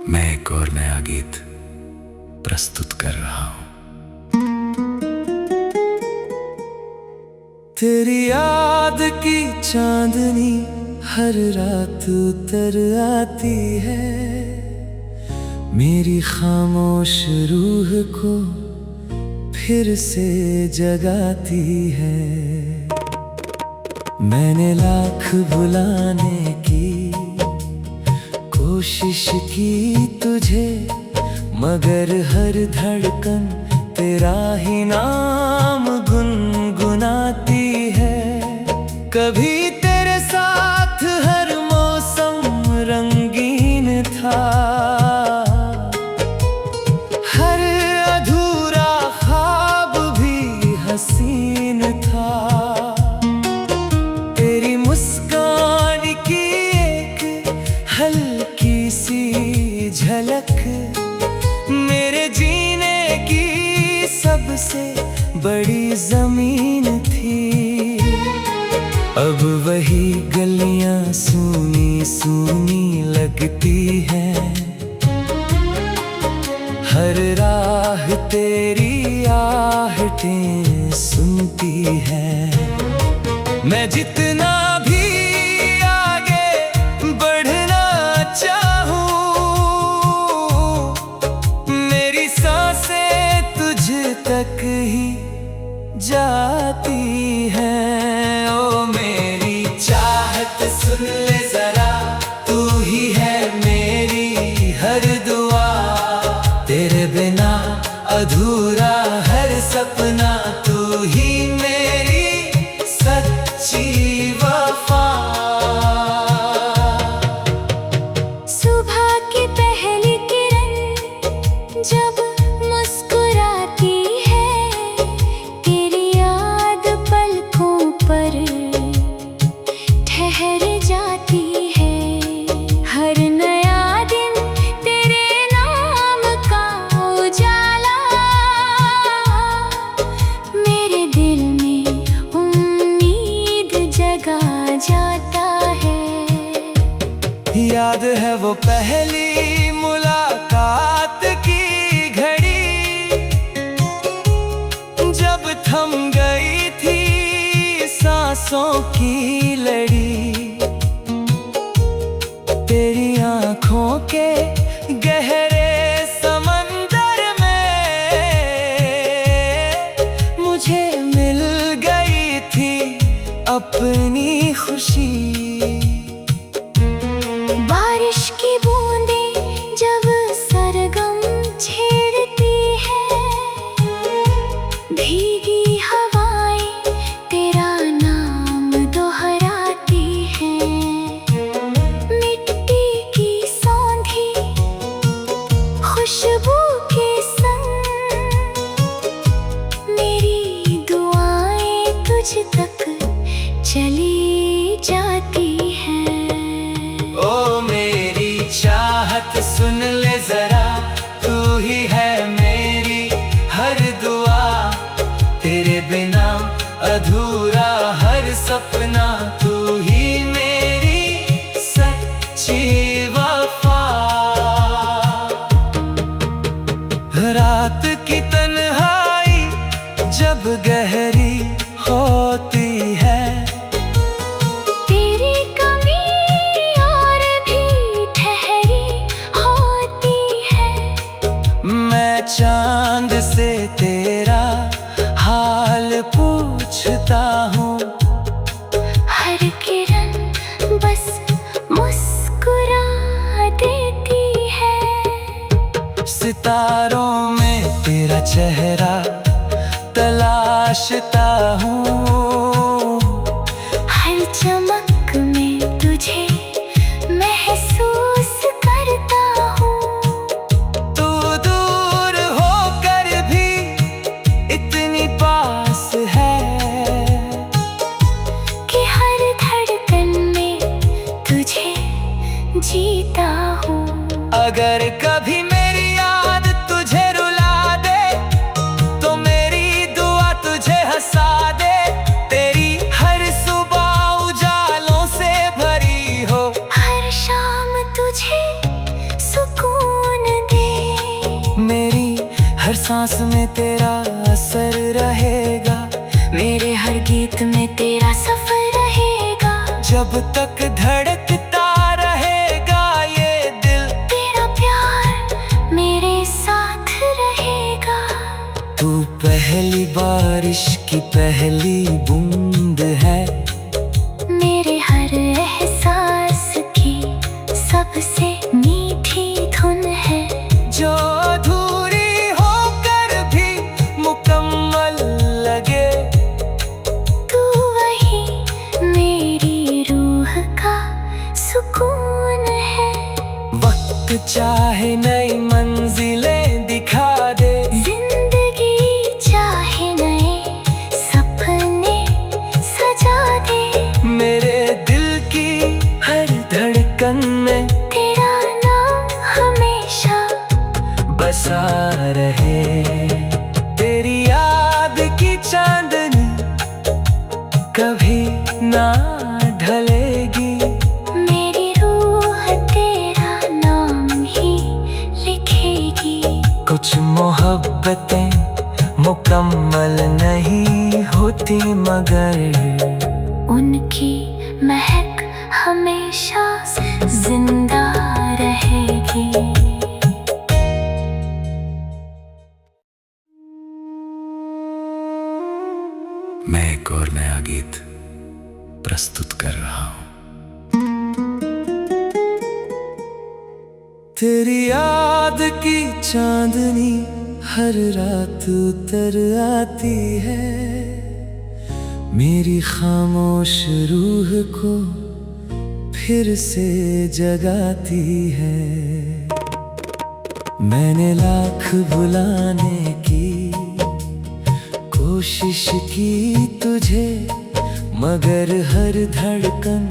मैं एक और नया गीत प्रस्तुत कर रहा हूं। तेरी याद की चांदनी हर रात उतर आती है, मेरी खामोश रूह को फिर से जगाती है। मैंने लाख भुलाने की कोशिश की तुझे, मगर हर धड़कन तेरा ही नाम गुनगुनाती है। कभी तेरे साथ हर मौसम रंगीन था, हर अधूरा ख्वाब भी हसीन था। तेरी मुस्कान की एक हल्की सी झलक मेरे जीने की सबसे बड़ी जमीन थी। अब वही गलियां सूनी सूनी लगती हैं, हर राह तेरी आहटें सुनती है। मैं जितना भी आगे बढ़ना चाहूं, मेरी सांसें तुझ तक ही जाती हैं। ओ मेरी चाहत सुन ले जरा, तू ही है मेरी हर दुआ। तेरे बिना अधूरा हर सपना, तू ही मेरी सच्ची वफा। सुबह की पहली किरण जब मुस्कुराती है, तेरी याद पलकों पर ठहर जाती है। हर नया दिन तेरे नाम का उजाला मेरे दिल में उम्मीद जगा जाता है। याद है वो पहली मुलाकात की घड़ी, जब थम गई थी सांसों की लड़ी। तेरी आंखों के गहरे समंदर में मुझे मिल गई थी अपनी खुशी। बारिश की बूंदें जब सरगम छेड़ती है, भीगी हवाएं तेरा नाम दोहराती हैं। मिट्टी की सौंधी खुशबू के संग मेरी दुआएं तुझ तक चली जाती हैं। ओ मेरी चाहत सुन ले जरा, तू ही है मेरी हर दुआ। तेरे बिना अधूरा हर सपना, तू ही मेरी सच्ची वफा। रात की तन्हाई जब गहरी होती है, तेरी कमी और भी ठहरी होती है। मैं चांद से तेरा हाल पूछता हूँ, हर किरण बस मुस्कुरा देती है। सितारों में तेरा चेहरा तलाशता हूँ, हर चमक में तुझे महसूस करता हूँ। तू दूर होकर भी इतनी पास है कि हर धड़कन में तुझे जीता हूँ। अगर कभी मेरी याद तुझे रुला दे, तो मेरी दुआ तुझे हंसा दे। तेरी हर सुबह उजालों से भरी हो, हर शाम तुझे सुकून सांस में तेरा असर रहेगा, मेरे हर गीत में तेरा सफर रहेगा। जब तक धड़कता रहेगा ये दिल, तेरा प्यार मेरे साथ रहेगा। तू पहली बारिश की पहली बूंद है, मेरे हर एहसास की सबसे मीठी धुन है। जो अधूरी होकर भी मुकम्मल लगे, तू वही मेरी रूह का सुकून है। वक्त चाहे नई मंजिलें दिखा दे, जिंदगी चाहे नए सपने सजा दे। मेरे दिल की हर धड़कन में तेरा नाम हमेशा बसा रहे। तेरी याद की चांदनी कभी ना ढलेगी, मेरी रूह तेरा नाम ही लिखेगी। कुछ मोहब्बतें मुकम्मल नहीं होती मगर उनकी महक हमेशा जिंदा रहेगी। मैं एक और नया गीत प्रस्तुत कर रहा हूं। तेरी याद की चांदनी हर रात उतर आती है, मेरी खामोश रूह को फिर से जगाती है। मैंने लाख बुलाने की कोशिश की तुझे, मगर हर धड़कन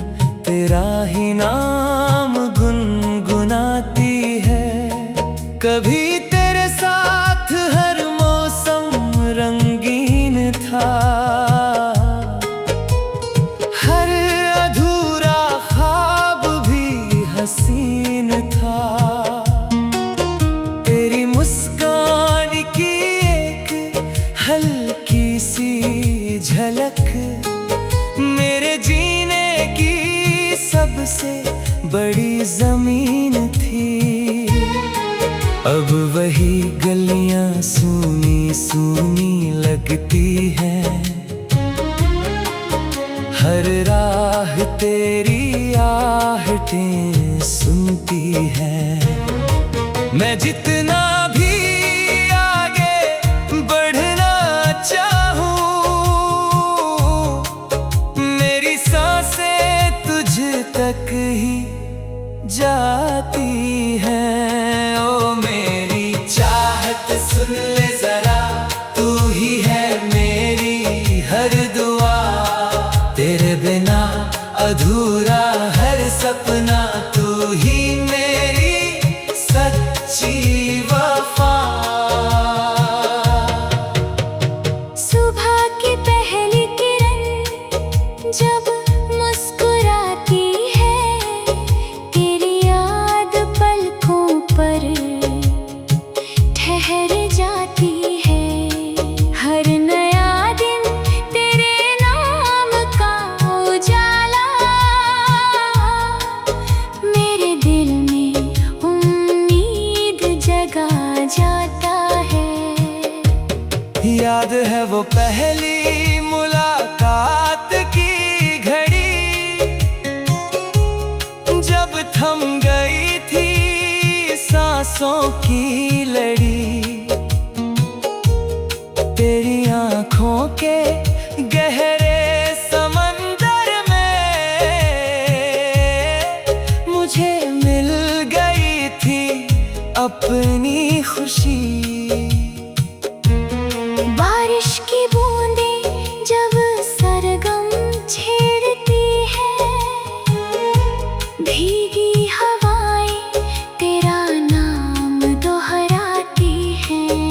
तेरा ही नाम गुनगुनाती है। कभी तेरे साथ हर मौसम रंगीन था, हर अधूरा ख्वाब भी हसीन था। तेरी मुस्कान की एक हल्की सी झलक मेरे जीने की सबसे बड़ी जमीन थी। अब वही गलियां सूनी सूनी लगती हैं, हर राह तेरी आहटें सुनती है। मैं जितना भी आगे बढ़ना चाहूं, मेरी सांसें तुझ तक ही जाती हैं। ओ मेरी चाहत सुन ले जरा, तू ही है मेरी हर दुआ। तेरे बिना अधूरा हर सपना, तू ही मेरी सच्ची वफा। सुबह की पहली किरण जब मुस्कुराती है, तेरी याद पलकों पर ठहर जाती है। हर नया दिन तेरे नाम का उजाला मेरे दिल में उम्मीद जगा जाता है। याद है वो पहली मुलाकात की घड़ी, जब थम गई थी सांसों की लड़ी। तेरी आंखों के गहरे समंदर में मुझे मिल गई थी अपनी खुशी। बारिश की बूंदें जब सरगम छेड़ती है, भीगी हवाएं तेरा नाम दोहराती हैं।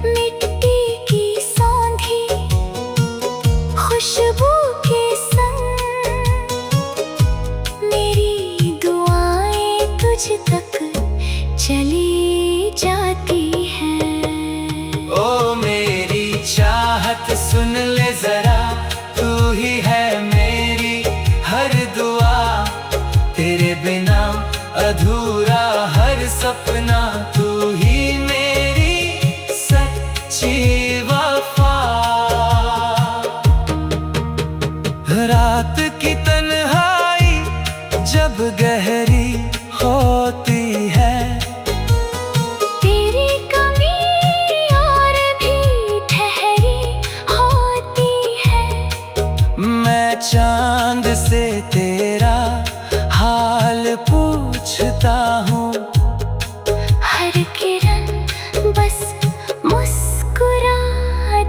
मिट्टी की सौंधी खुशबू के संग मेरी दुआएं तुझ तक चली जाती हैं। अधूरा हर सपना, तू ही मेरी सच्ची वफा। रात की तन्हाई जब गहरी होती है, तेरी कमी और भी ठहरी होती है। मैं चांद से तेरा हाल पूछता हूँ, हर किरण बस मुस्कुरा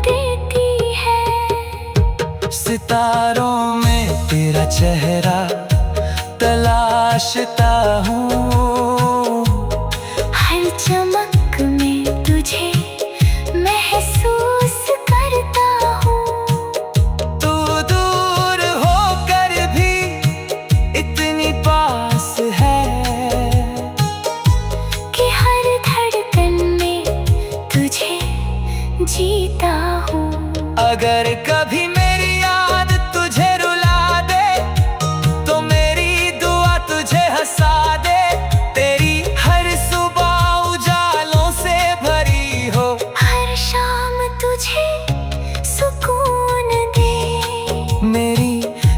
देती है। सितारों में तेरा चेहरा तलाशता हूँ, हर चमक में तुझे महसूस करता हूँ। तू दूर होकर भी इतनी पास है कि हर धड़कन में तुझे जीता हूँ। अगर कभी मेरी याद तुझे रुला दे, तो मेरी दुआ तुझे हंसा दे। तेरी हर सुबह उजालों से भरी हो, हर शाम तुझे सुकून दे। मेरी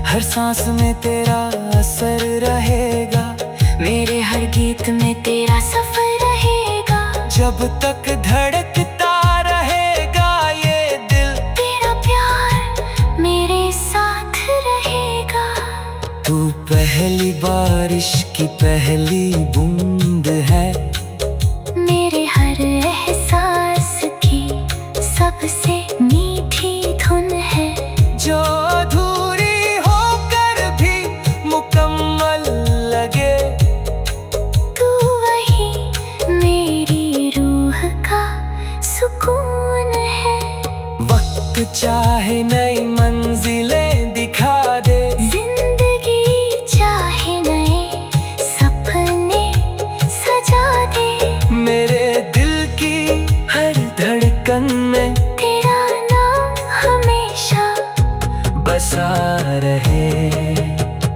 हर सांस में तेरा असर रहेगा, मेरे हर गीत में तेरा सफर रहेगा। जब तक धड़कता रहेगा ये दिल, तेरा प्यार मेरे साथ रहेगा। तू पहली बारिश की पहली बूंद है, मेरे हर एहसास की सबसे मीठी धुन है। जो अधूरी होकर भी मुकम्मल लगे। तू वही मेरी रूह का सुकून है। वक्त चाहे नई मंजिलें दिखा दे, जिंदगी चाहे नए सपने सजा दे। मेरे दिल की हर धड़कन में तेरा नाम हमेशा बसा रहे।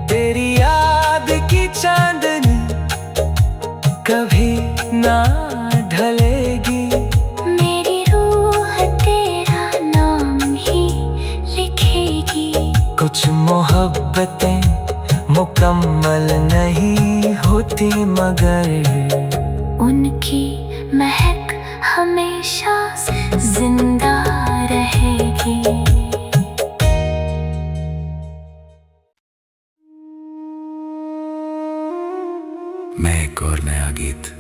तेरी याद की चांदनी कभी ना ढलेगी, मेरी रूह तेरा नाम ही लिखेगी। कुछ मोहब्बतें मुकम्मल नहीं होती, मगर उनकी महक हमेशा जिंदा रहेगी। मैं एक और नया गीत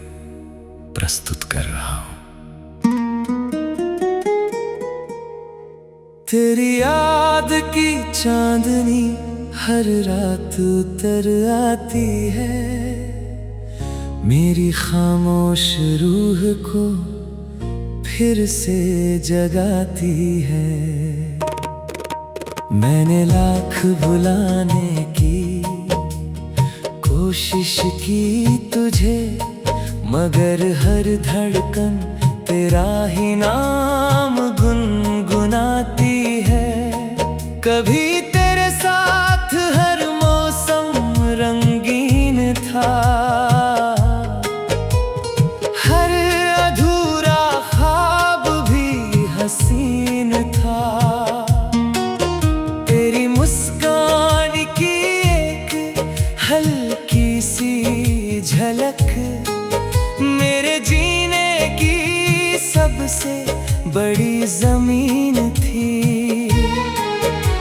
प्रस्तुत कर रहा हूं। तेरी याद की चांदनी हर रात उतर आती है, मेरी खामोश रूह को फिर से जगाती है। मैंने लाख भुलाने की कोशिश की तुझे, मगर हर धड़कन तेरा ही नाम गुनगुनाती है। कभी तेरे साथ हर मौसम रंगीन था, हर अधूरा ख्वाब भी हसीन था। तेरी मुस्कान की एक हल्की सी झलक मेरे जीने की सबसे बड़ी जमीन थी।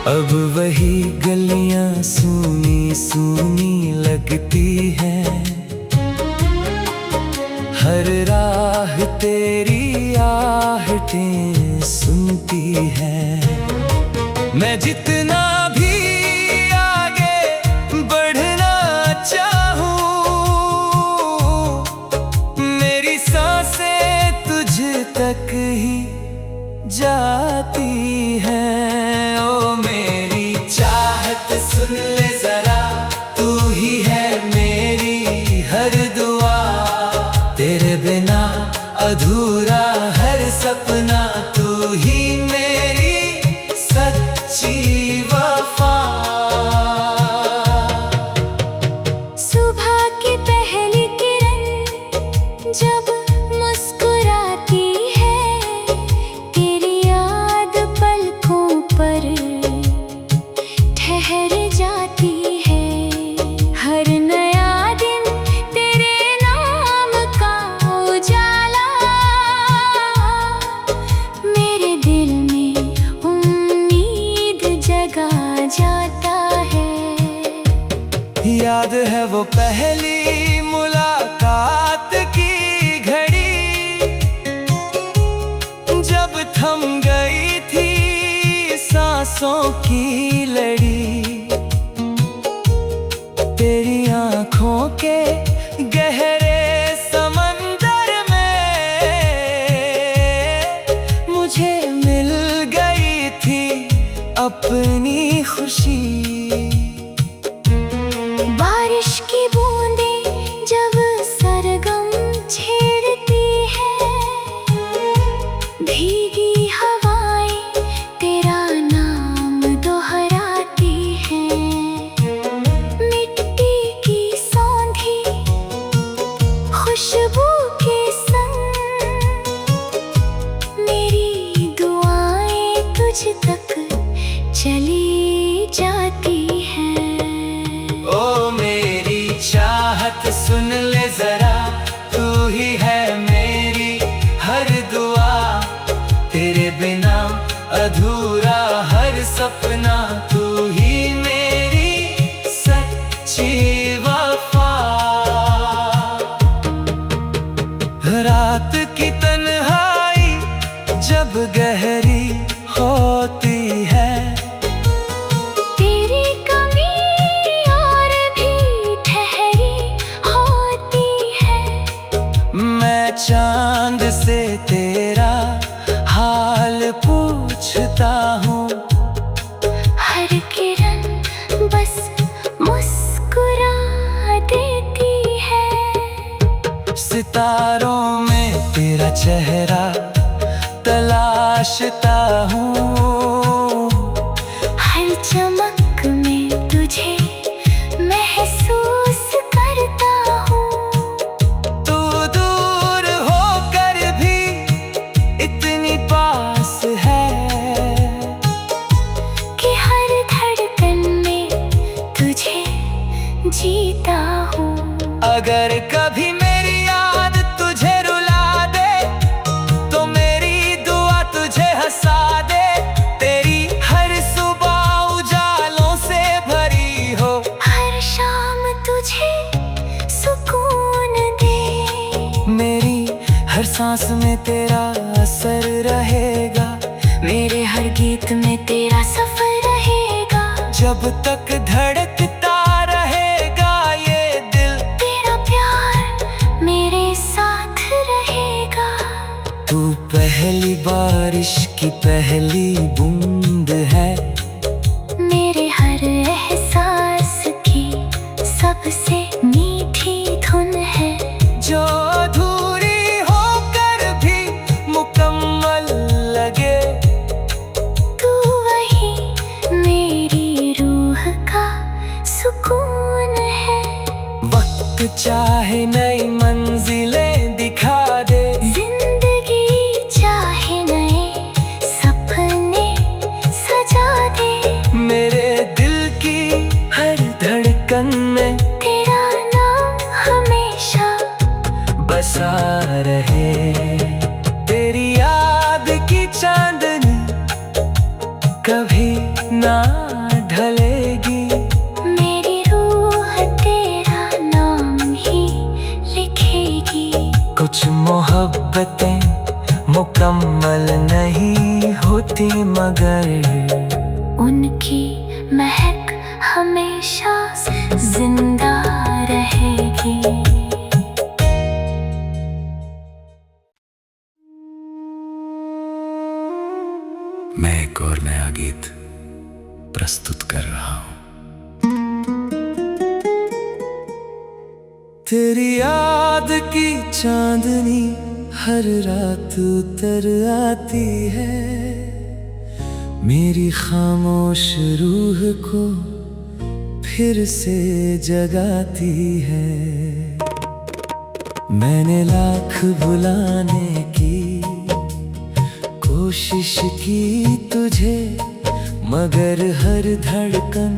अब वही गलियां सूनी सूनी लगती हैं, हर राह तेरी आहटें सुनती है। मैं जितना भी आगे बढ़ना चाहूं, मेरी सांसें तुझ तक ही जाती हैं। ओ मेरी चाहत सुन ले जरा, तू ही है मेरी हर दुआ। तेरे बिना अधूरा हर सपना, तू ही मेरी सच्ची वफा। सुबह की पहली है वो पहली मुलाकात की घड़ी, जब थम गई थी सांसों की लड़ी। तेरी आंखों के गहरे समंदर में मुझे मिल गई थी अपनी खुशी। बारिश की बूंदें जब सरगम छेड़ती है, भीगी हवाएं तेरा नाम दोहराती हैं। मिट्टी की सौंधी खुशबू के संग मेरी दुआएं तुझ तक चली जाती हैं। ओ मेरी चाहत सुन ले जरा, तू ही है मेरी हर दुआ। तेरे बिना अधूरा हर सपना, तू ही मेरी सच्ची वफा। रात की तन्हाई जब गहरी होती है, तेरी कमी और भी ठहरी होती है। मैं चांद से तेरा हाल पूछता हूँ। हर किरण बस मुस्कुरा देती है। सितारों में तेरा चेहरा तलाशता हूँ। हर चमक में तुझे महसूस करता हूँ। तू दूर होकर भी इतनी पास है कि हर धड़कन में तुझे जीता हूँ। अगर कभी मेरी याद तुझे रुला दे, तो मेरी दुआ तुझे हंसा दे। तेरी हर सुबह उजालों से भरी हो, हर शाम तुझे सुकून दे। मेरी हर सांस में तेरा असर रहेगा। मेरे हर गीत में तेरा सफर रहेगा। जब तक धड़कता रहेगा ये दिल, तेरा प्यार मेरे साथ रहेगा। तू पहली बारिश की पहली बूंद है, मेरे हर एहसास की सबसे मीठी धुन है। जो अधूरी होकर भी मुकम्मल लगे। तू वही मेरी रूह का सुकून है। वक्त चाहे नई मंजिलें दिखा दे, जिंदगी चाहे नए सपने सजा दे। मेरे दिल की हर धड़कन में तेरा नाम हमेशा बसा रहे। तेरी याद की चांदनी कभी ना ढलेगी। मेरी रूह तेरा नाम ही लिखेगी। कुछ मोहब्बतें मुकम्मल नहीं होती, मगर उनकी महक हमेशा जिंदा रहेगी। मैं एक और नया गीत प्रस्तुत कर रहा हूं। तेरी याद की चांदनी हर रात उतर आती है, मेरी खामोश रूह को फिर से जगाती है। मैंने लाख भुलाने की कोशिश की तुझे, मगर हर धड़कन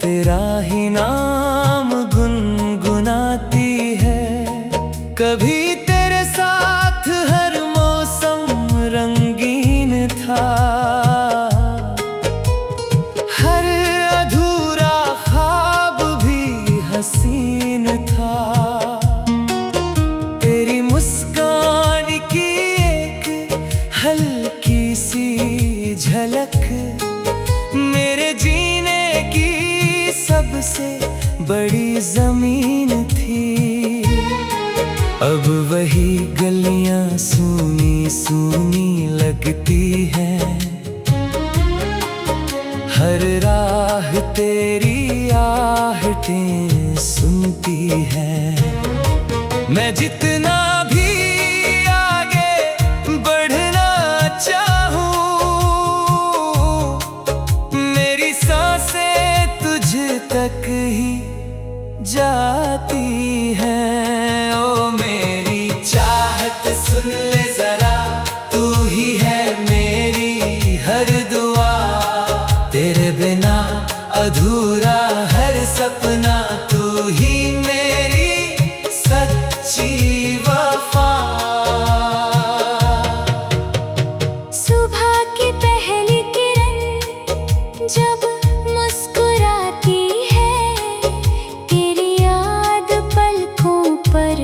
तेरा ही नाम गुनगुनाती है। कभी तेरे साथ हर मौसम रंगीन था, हर अधूरा ख्वाब भी हंसी सीन था। तेरी मुस्कान की एक हल्की सी झलक मेरे जीने की सबसे बड़ी जमीन थी। अब वही गलियां सूनी सूनी लगती हैं, हर राह तेरी आहटें सुनती है। मैं जितना भी आगे बढ़ना चाहूं, मेरी सांसें तुझ तक ही जाती हैं। ओ मेरी चाहत सुन ले जरा, तू ही है मेरी हर दुआ। तेरे बिना अधूरा हर सपना, तू ही मेरी सच्ची वफा। सुबह की पहली किरण जब मुस्कुराती है, तेरी याद पलकों पर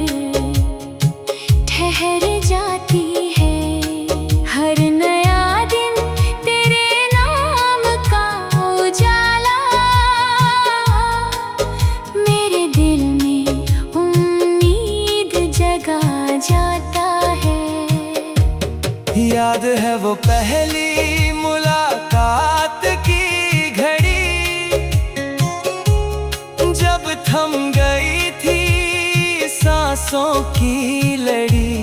ठहर जाती है। हर नया दिन तेरे नाम का उजाला मेरे दिल में उम्मीद जगा जाता है। याद है वो पहली मुलाकात की घड़ी, जब थम गई थी सांसों की लड़ी।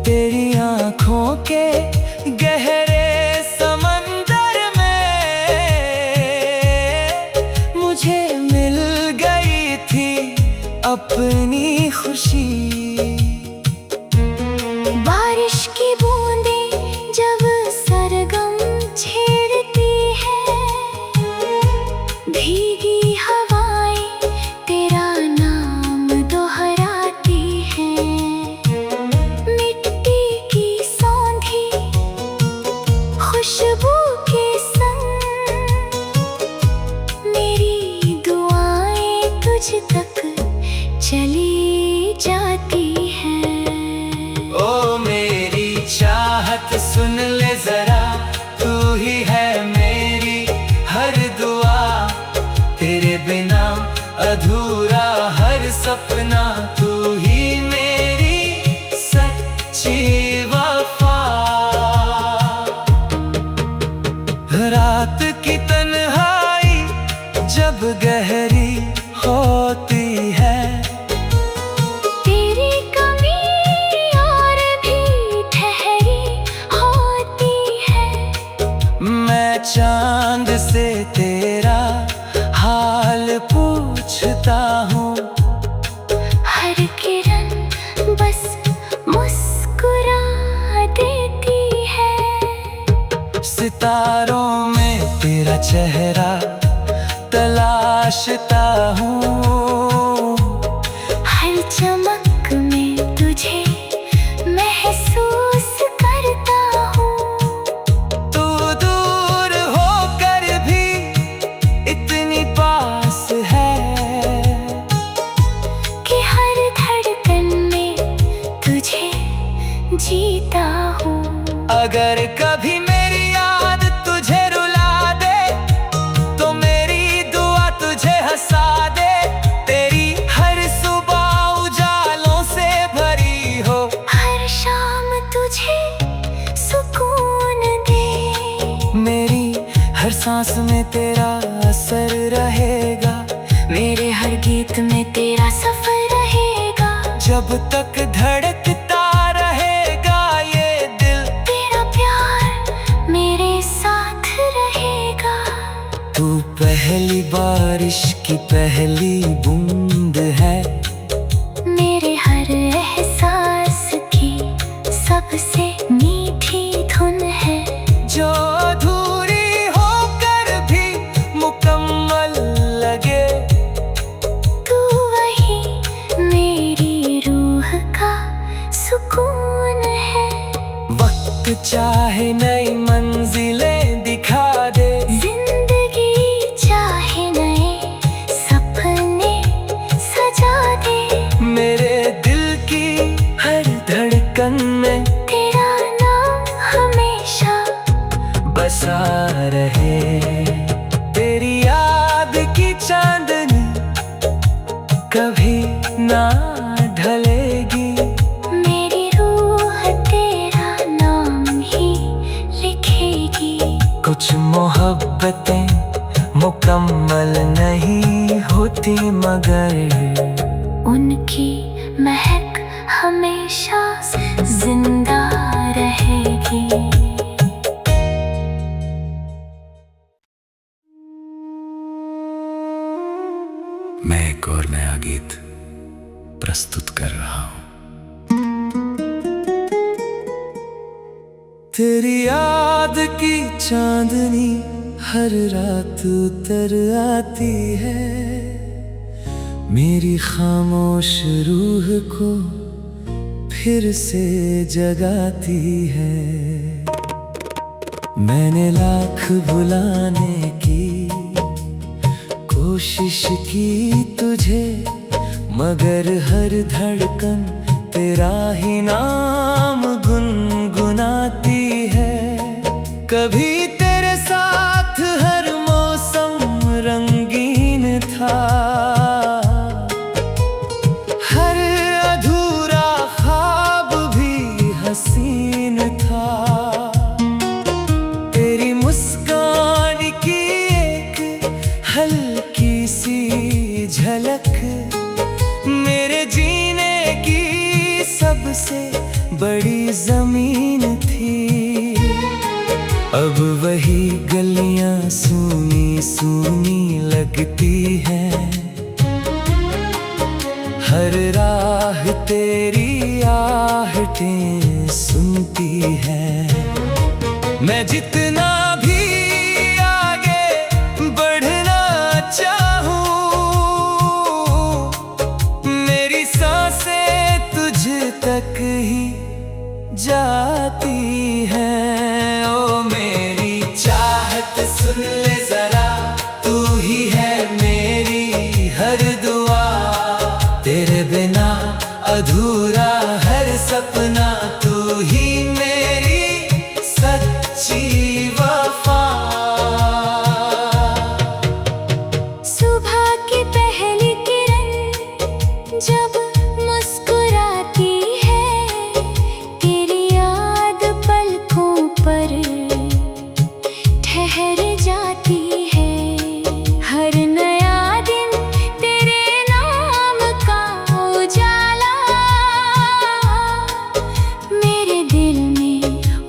तेरी आंखों के गहरे समंदर में मुझे मिल गई थी अपनी खुशी। बारिश की बूंदें जब सरगम छेड़ती है, भीगी हवाएं तेरा नाम दोहराती हैं। मिट्टी की सौंधी खुशबू के संग मेरी दुआएं तुझ तक चली जाती हैं। ओ मेरी चाहत सुन ले जरा, तू ही है मेरी हर दुआ। तेरे बिना अधूरा हर सपना, तू ही मेरी सच्ची वफा। रात की तन्हाई जब गहरी होती है, तेरी कमी और भी ठहरी होती है। मैं चांद से तेरा हाल पूछता हूँ। हर किरण बस मुस्कुरा देती है। सितारों में तेरा चेहरा तलाशता हूँ। हर चमक में तुझे महसूस करता हूँ। तू दूर होकर भी इतनी पास है कि हर धड़कन में तुझे जीता हूँ। अगर कभी मेरी याद तुझे रुला दे, तो मेरी दुआ तुझे हंसा दे। तेरी हर सुबह उजालों से भरी हो, हर शाम तुझे सुकून दे। मेरी हर सांस में तेरा असर रहेगा। मेरे हर गीत में तेरा सफर रहेगा। जब तक धड़कता रहेगा ये दिल, तेरा प्यार मेरे साथ रहेगा। तू पहली बारिश की पहली बूंद है, मेरे हर एहसास की सबसे मीठी धुन है। जो अधूरी होकर भी मुकम्मल लगे। तू वही मेरी रूह का सुकून है। वक्त चाहे नई मंजिलें दिखा दे, जिंदगी चाहे नए सपने धड़कन में तेरा नाम हमेशा बसा रहे। तेरी याद की चांदनी कभी ना ढलेगी। मेरी रूह तेरा नाम ही लिखेगी। कुछ मोहब्बतें मुकम्मल नहीं होती मगर उनकी महक हमेशा जिंदा रहेगी। मैं एक और नया गीत प्रस्तुत कर रहा हूं। तेरी याद की चांदनी हर रात उतर आती है। मेरी खामोश रूह को फिर से जगाती है। मैंने लाख भुलाने की कोशिश की तुझे, मगर हर धड़कन तेरा ही नाम गुनगुनाती है। कभी तेरे साथ हर मौसम रंगीन था, हर अधूरा ख्वाब भी हसीन था। तेरी मुस्कान की एक हल्की सी झलक मेरे जीने की सबसे बड़ी जमीन थी। अब वही गलियां सूनी सूनी लगती हैं, हर राह तेरी आहटें सुनती है। मैं जितना भी आगे बढ़ना चाहूं, मेरी सांसें तुझ तक ही जाती हैं। ओ मेरी चाहत सुन ले जरा, तू ही है मेरी हर दुआ। तेरे बिना अधूरा हर सपना, तू ही मेरी सच्ची वफा। सुबह की पहली किरण जब मुस्कुराती है, तेरी याद पलकों पर ठहर जाती है। हर नया दिन तेरे नाम का उजाला मेरे दिल में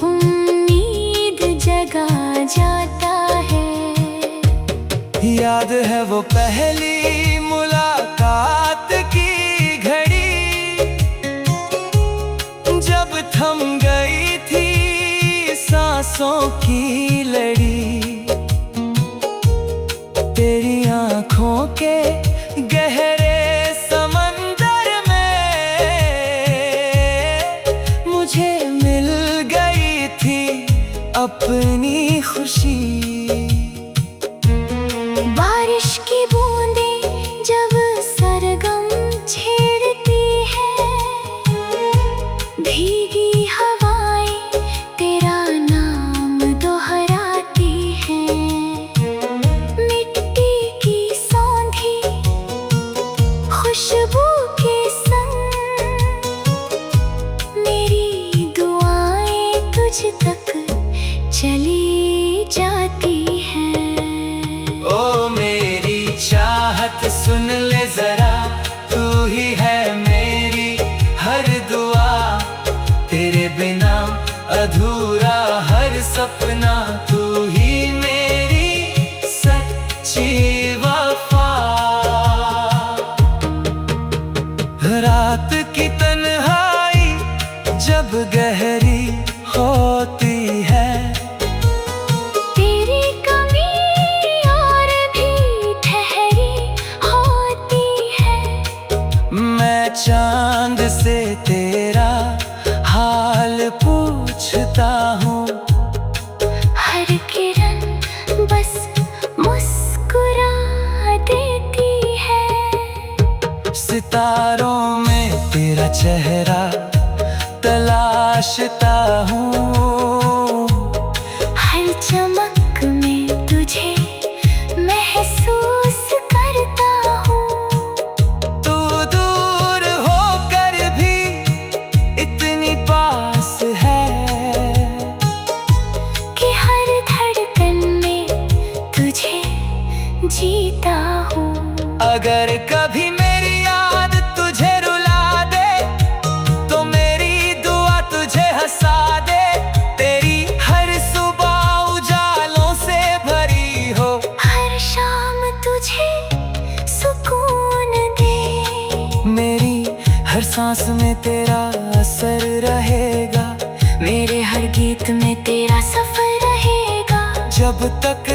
उम्मीद जगा जाता है। याद है वो पहली मुलाकात की घड़ी, जब थम गई थी सांसों की लड़ी। तेरी आंखों के गहरे समंदर में मुझे मिल गई थी अपनी खुशी। बारिश की बूंदें जब सरगम छेड़ती है, भीगी हवाएं तेरा नाम दोहराती हैं। मिट्टी की सौंधी खुशबू के संग मेरी दुआएं तुझ तक चली जाती हैं। ओ मेरी चाहत सुन ले जरा, तू ही है मेरी हर दुआ। तेरे बिना अधूरा हर सपना, तू ही मेरी सच्ची वफा। रात की तन्हाई जब गहरी होती है, तेरी कमी और भी ठहरी होती है। मैं चांद से तेरा हाल पूछता हूँ। हर किरण बस मुस्कुरा देती है। सितारों में तेरा चेहरा तलाशता हूँ। हर चमक में तुझे महसूस करता हूँ। तू दूर होकर भी इतनी पास है कि हर धड़कन में तुझे जीता हूँ। अगर कभी मेरी याद तुझे रुला दे तो मेरी दुआ तुझे हंसा दे। तेरी हर सुबह उजालों से भरी हो, हर शाम तुझे सुकून दे। मेरी हर सांस में तेरा असर रहेगा। मेरे हर गीत में तेरा सफर रहेगा। जब तक